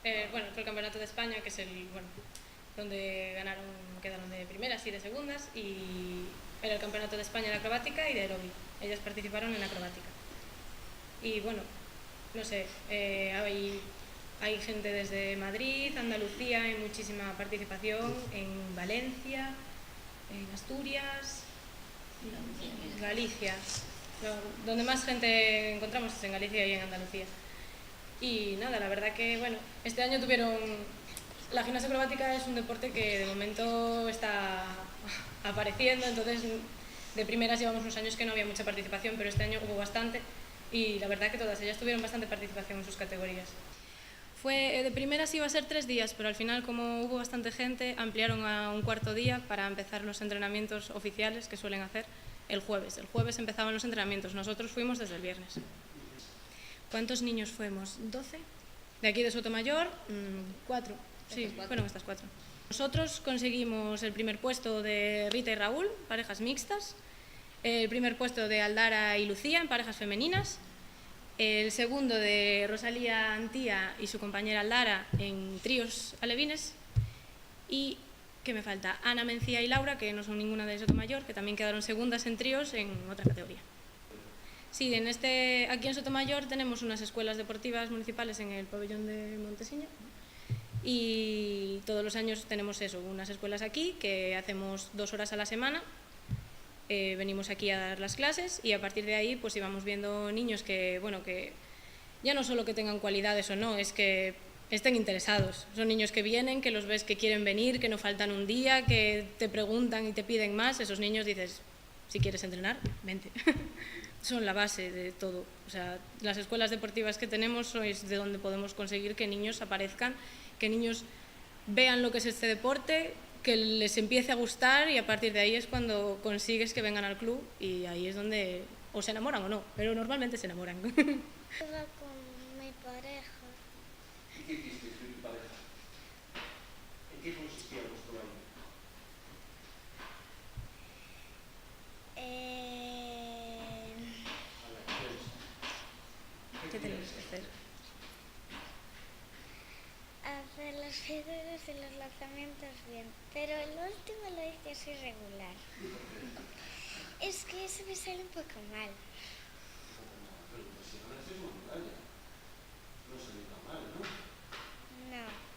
Bueno, fue el Campeonato de España, que es donde quedaron de primeras y de segundas, y era el Campeonato de España de acrobática y de aeróbic. Ellas participaron en acrobática. Y bueno, no sé, hay gente desde Madrid, Andalucía, hay muchísima participación, en Valencia, en Asturias, Galicia. Donde más gente encontramos es en Galicia y en Andalucía. Y nada, la verdad que, bueno, este año la gimnasia acrobática es un deporte que de momento está apareciendo, entonces de primeras llevamos unos años que no había mucha participación, pero este año hubo bastante y la verdad que todas ellas tuvieron bastante participación en sus categorías. De primeras iba a ser 3 días, pero al final, como hubo bastante gente, ampliaron a un cuarto día para empezar los entrenamientos oficiales que suelen hacer el jueves. El jueves empezaban los entrenamientos, nosotros fuimos desde el viernes. ¿Cuántos niños fuimos? ¿12? De aquí de Sotomayor, 4. Sí, fueron estas 4. Nosotros conseguimos el primer puesto de Rita y Raúl, parejas mixtas, el primer puesto de Aldara y Lucía en parejas femeninas, el segundo de Rosalía Antía y su compañera Aldara en tríos alevines, y, ¿qué me falta? Ana Mencía y Laura, que no son ninguna de Sotomayor, que también quedaron segundas en tríos en otra categoría. Sí, aquí en Sotomayor tenemos unas escuelas deportivas municipales en el pabellón de Montesiño y todos los años tenemos unas escuelas aquí que hacemos 2 horas a la semana. Venimos aquí a dar las clases y a partir de ahí pues íbamos viendo niños que ya no solo que tengan cualidades o no, es que estén interesados. Son niños que vienen, que los ves que quieren venir, que no faltan un día, que te preguntan y te piden más. Esos niños dices, si quieres entrenar, vente. Son la base de todo. O sea, las escuelas deportivas que tenemos es de donde podemos conseguir que niños aparezcan, que niños vean lo que es este deporte, que les empiece a gustar y a partir de ahí es cuando consigues que vengan al club y ahí es donde o se enamoran o no, pero normalmente se enamoran. Iba con mi pareja. ¿Y qué hicisteis con tu pareja? ¿En qué consistía vuestro baile? ¿Qué tenemos que hacer? Hacer las figuras y los lanzamientos bien, pero el último lo hice así regular. Es que eso me sale un poco mal. Pero si ganaste una medalla, no salió tan mal, ¿no? No.